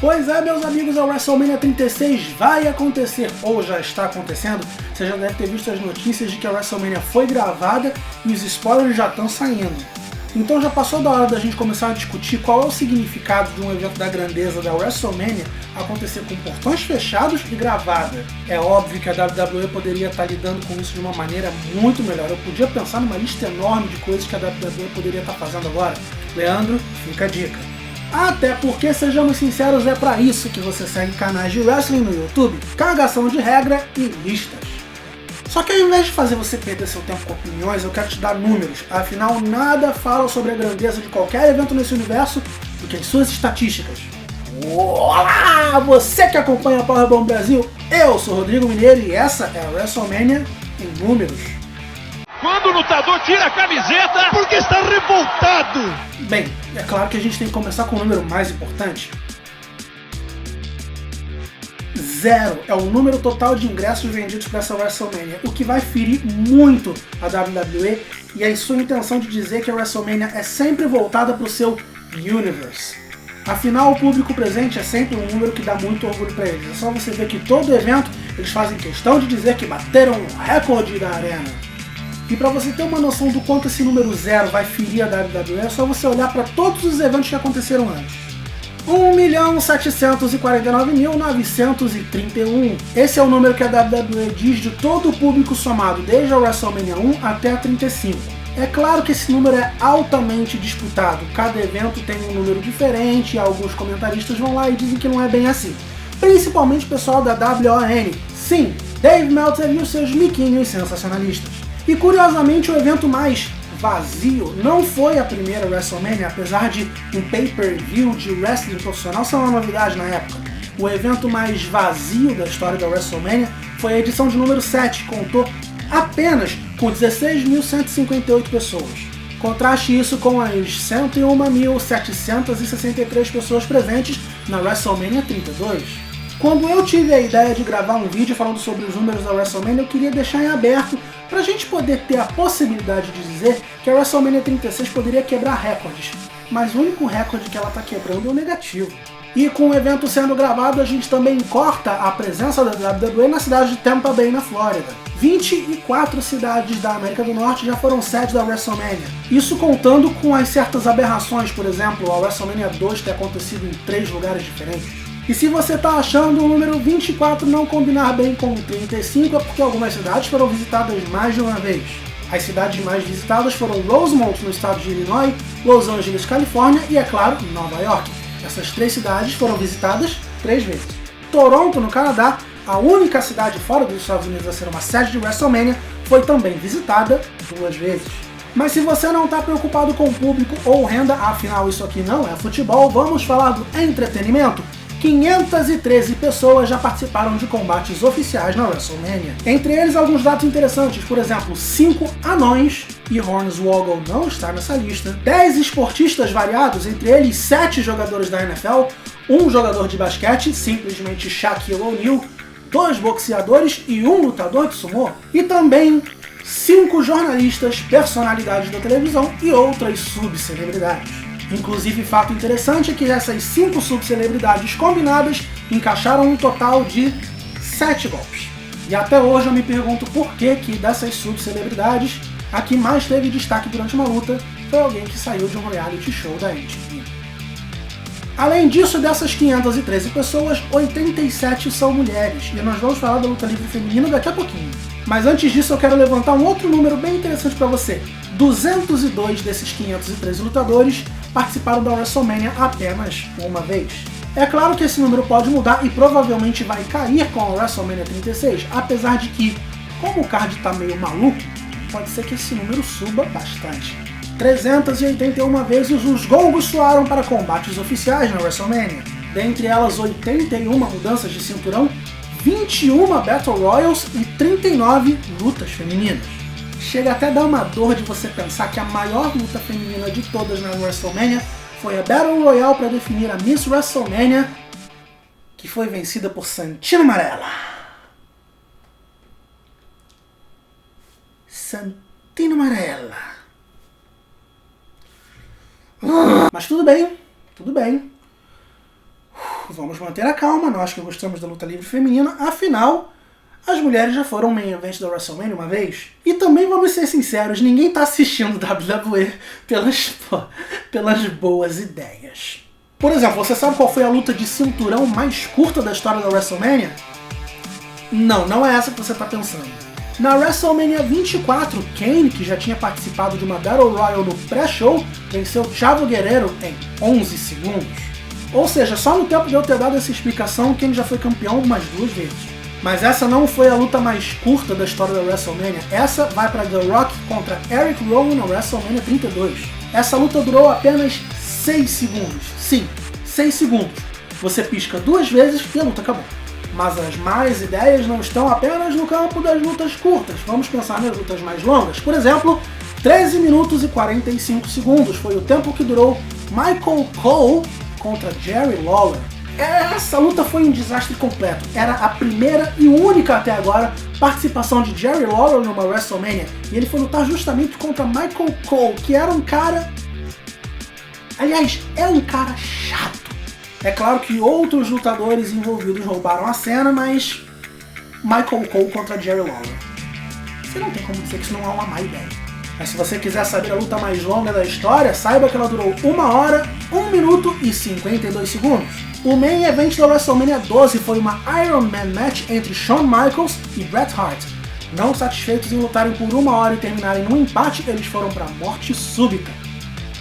Pois é, meus amigos, a WrestleMania 36 vai acontecer, ou já está acontecendo. Você já deve ter visto as notícias de que a WrestleMania foi gravada e os spoilers já estão saindo. Então já passou da hora da gente começar a discutir qual é o significado de um evento da grandeza da WrestleMania acontecer com portões fechados e gravada. É óbvio que a WWE poderia estar lidando com isso de uma maneira muito melhor. Eu podia pensar numa lista enorme de coisas que a WWE poderia estar fazendo agora. Leandro, fica a dica. Até porque, sejamos sinceros, é pra isso que você segue canais de wrestling no YouTube, cagação de regra e listas. Só que ao invés de fazer você perder seu tempo com opiniões, eu quero te dar números. Afinal, nada fala sobre a grandeza de qualquer evento nesse universo do que as suas estatísticas. Olá! Você que acompanha a Powerbomb Brasil, eu sou Rodrigo Mineiro e essa é a WrestleMania em números. Quando o lutador tira a camiseta, porque está revoltado! Bem, é claro que a gente tem que começar com o número mais importante. 0 é o número total de ingressos vendidos para essa WrestleMania, o que vai ferir muito a WWE e a sua intenção de dizer que a WrestleMania é sempre voltada para o seu Universe. Afinal, o público presente é sempre um número que dá muito orgulho para eles. É só você ver que todo evento eles fazem questão de dizer que bateram o recorde da arena. E para você ter uma noção do quanto esse número 0 vai ferir a WWE, é só você olhar para todos os eventos que aconteceram antes. 1.749.931. Esse é o número que a WWE diz de todo o público somado, desde a WrestleMania 1 até a 35. É claro que esse número é altamente disputado, cada evento tem um número diferente e alguns comentaristas vão lá e dizem que não é bem assim. Principalmente o pessoal da WON. Sim, Dave Meltzer e os seus miquinhos sensacionalistas. E curiosamente o evento mais vazio não foi a primeira WrestleMania, apesar de um pay-per-view de wrestling profissional ser uma novidade na época. O evento mais vazio da história da WrestleMania foi a edição de número 7, contou apenas com 16.158 pessoas. Contraste isso com as 101.763 pessoas presentes na WrestleMania 32. Quando eu tive a ideia de gravar um vídeo falando sobre os números da WrestleMania, eu queria deixar em aberto para a gente poder ter a possibilidade de dizer que a WrestleMania 36 poderia quebrar recordes, mas o único recorde que ela está quebrando é o negativo. E com o evento sendo gravado, a gente também corta a presença da WWE na cidade de Tampa Bay, na Flórida. 24 cidades da América do Norte já foram sede da WrestleMania. Isso contando com as certas aberrações, por exemplo, a WrestleMania 2 ter acontecido em 3 lugares diferentes. E se você está achando o número 24 não combinar bem com o 35, é porque algumas cidades foram visitadas mais de uma vez. As cidades mais visitadas foram Rosemont, no estado de Illinois, Los Angeles, Califórnia e, é claro, Nova York. Essas 3 cidades foram visitadas 3 vezes. Toronto, no Canadá, a única cidade fora dos Estados Unidos a ser uma sede de WrestleMania, foi também visitada 2 vezes. Mas se você não está preocupado com o público ou renda, afinal isso aqui não é futebol, vamos falar do entretenimento. 513 pessoas já participaram de combates oficiais na WrestleMania. Entre eles, alguns dados interessantes, por exemplo, 5 anões, e Hornswoggle não está nessa lista, 10 esportistas variados, entre eles 7 jogadores da NFL, 1 jogador de basquete, simplesmente Shaquille O'Neal, 2 boxeadores e 1 lutador de sumô, e também 5 jornalistas, personalidades da televisão e outras subcelebridades. Inclusive, fato interessante é que essas 5 subcelebridades combinadas encaixaram um total de 7 golpes. E até hoje eu me pergunto por que dessas subcelebridades, a que mais teve destaque durante uma luta foi alguém que saiu de um reality show da MTV. Além disso, dessas 513 pessoas, 87 são mulheres, e nós vamos falar da luta livre feminina daqui a pouquinho. Mas antes disso eu quero levantar um outro número bem interessante para você. 202 desses 513 lutadores participaram da WrestleMania apenas uma vez. É claro que esse número pode mudar e provavelmente vai cair com a WrestleMania 36, apesar de que, como o card tá meio maluco, pode ser que esse número suba bastante. 381 vezes os gongos soaram para combates oficiais na WrestleMania, dentre elas 81 mudanças de cinturão, 21 Battle Royals e 39 lutas femininas. Chega até a dar uma dor de você pensar que a maior luta feminina de todas na WrestleMania foi a Battle Royale para definir a Miss WrestleMania, que foi vencida por Santino Marella. Santino Marella. Mas tudo bem, tudo bem. Vamos manter a calma, nós que gostamos da luta livre feminina, afinal, as mulheres já foram main event da WrestleMania uma vez. E também, vamos ser sinceros, ninguém tá assistindo WWE pelas boas ideias. Por exemplo, você sabe qual foi a luta de cinturão mais curta da história da WrestleMania? Não é essa que você tá pensando. Na WrestleMania 24, Kane, que já tinha participado de uma Battle Royal no pré-show, venceu Chavo Guerrero em 11 segundos. Ou seja, só no tempo de eu ter dado essa explicação, Kane já foi campeão umas 2 vezes. Mas essa não foi a luta mais curta da história da WrestleMania. Essa vai para The Rock contra Eric Rowan na WrestleMania 32. Essa luta durou apenas 6 segundos. Sim, 6 segundos. Você pisca 2 vezes e a luta acabou. Mas as mais ideias não estão apenas no campo das lutas curtas. Vamos pensar nas lutas mais longas. Por exemplo, 13 minutos e 45 segundos foi o tempo que durou Michael Cole contra Jerry Lawler. Essa luta foi um desastre completo. Era a primeira e única até agora participação de Jerry Lawler numa WrestleMania. E ele foi lutar justamente contra Michael Cole, que era um cara... Aliás, é um cara chato. É claro que outros lutadores envolvidos roubaram a cena, mas... Michael Cole contra Jerry Lawler. Você não tem como dizer que isso não é uma má ideia. Mas se você quiser saber a luta mais longa da história, saiba que ela durou 1 hora, 1 minuto e 52 segundos. O main event da WrestleMania 12 foi uma Iron Man match entre Shawn Michaels e Bret Hart. Não satisfeitos em lutarem por 1 hora e terminarem num empate, eles foram para morte súbita.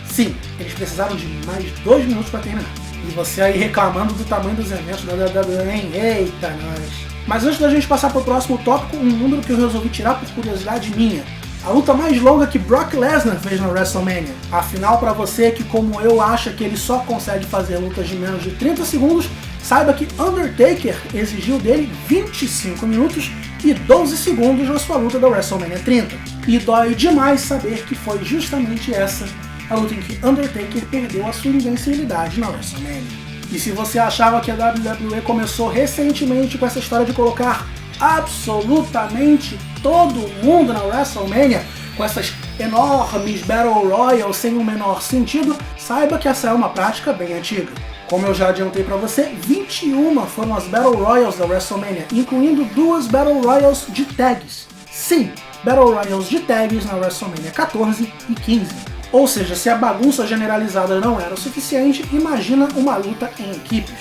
Sim, eles precisaram de mais 2 minutos para terminar. E você aí reclamando do tamanho dos eventos da WWE, hein? Eita, nós! Mas antes da gente passar para o próximo tópico, um número que eu resolvi tirar por curiosidade minha. A luta mais longa que Brock Lesnar fez na WrestleMania. Afinal, para você que, como eu, acha que ele só consegue fazer lutas de menos de 30 segundos, saiba que Undertaker exigiu dele 25 minutos e 12 segundos na sua luta da WrestleMania 30. E dói demais saber que foi justamente essa a luta em que Undertaker perdeu a sua invencibilidade na WrestleMania. E se você achava que a WWE começou recentemente com essa história de colocar absolutamente todo mundo na WrestleMania, com essas enormes Battle Royals sem o menor sentido, saiba que essa é uma prática bem antiga. Como eu já adiantei pra você, 21 foram as Battle Royals da WrestleMania, incluindo 2 Battle Royals de tags. Sim, Battle Royals de tags na WrestleMania 14 e 15. Ou seja, se a bagunça generalizada não era o suficiente, imagina uma luta em equipes.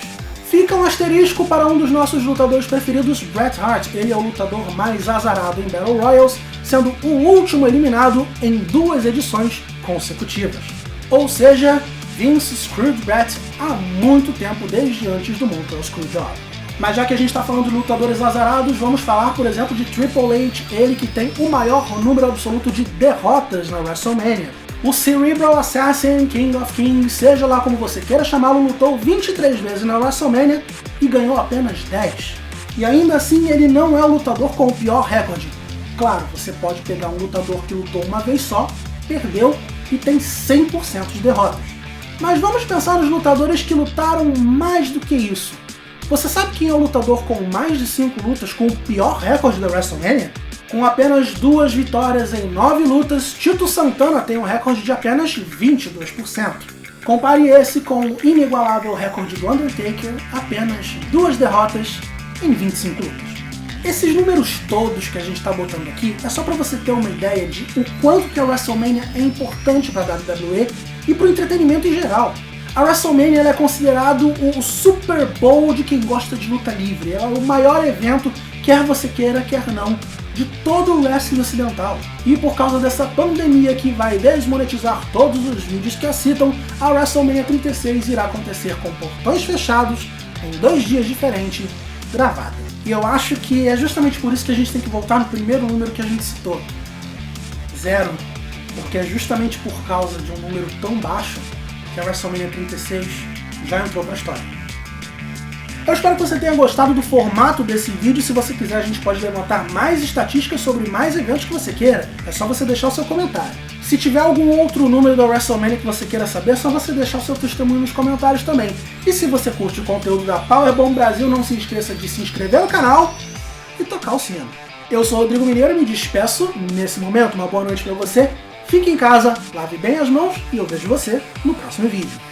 Fica um asterisco para um dos nossos lutadores preferidos, Bret Hart. Ele é o lutador mais azarado em Battle Royals, sendo o último eliminado em 2 edições consecutivas. Ou seja, Vince screwed Bret há muito tempo, desde antes do Montreal Screwjob. Mas já que a gente está falando de lutadores azarados, vamos falar, por exemplo, de Triple H, ele que tem o maior número absoluto de derrotas na WrestleMania. O Cerebral Assassin, King of Kings, seja lá como você queira chamá-lo, lutou 23 vezes na WrestleMania e ganhou apenas 10. E ainda assim ele não é o lutador com o pior recorde. Claro, você pode pegar um lutador que lutou uma vez só, perdeu e tem 100% de derrotas. Mas vamos pensar nos lutadores que lutaram mais do que isso. Você sabe quem é o lutador com mais de 5 lutas com o pior recorde da WrestleMania? Com apenas 2 vitórias em 9 lutas, Tito Santana tem um recorde de apenas 22%. Compare esse com o inigualável recorde do Undertaker, apenas 2 derrotas em 25 lutas. Esses números todos que a gente está botando aqui é só para você ter uma ideia de o quanto que a WrestleMania é importante para a WWE e para o entretenimento em geral. A WrestleMania ela é considerado o Super Bowl de quem gosta de luta livre. Ela é o maior evento, quer você queira, quer não, de todo o wrestling ocidental. E por causa dessa pandemia que vai desmonetizar todos os vídeos que a citam, a WrestleMania 36 irá acontecer com portões fechados, em 2 dias diferentes, gravada. E eu acho que é justamente por isso que a gente tem que voltar no primeiro número que a gente citou. 0. Porque é justamente por causa de um número tão baixo que a WrestleMania 36 já entrou pra história. Eu espero que você tenha gostado do formato desse vídeo. Se você quiser, a gente pode levantar mais estatísticas sobre mais eventos que você queira. É só você deixar o seu comentário. Se tiver algum outro número da WrestleMania que você queira saber, é só você deixar o seu testemunho nos comentários também. E se você curte o conteúdo da Powerbomb Brasil, não se esqueça de se inscrever no canal e tocar o sino. Eu sou o Rodrigo Mineiro e me despeço nesse momento. Uma boa noite pra você. Fique em casa, lave bem as mãos e eu vejo você no próximo vídeo.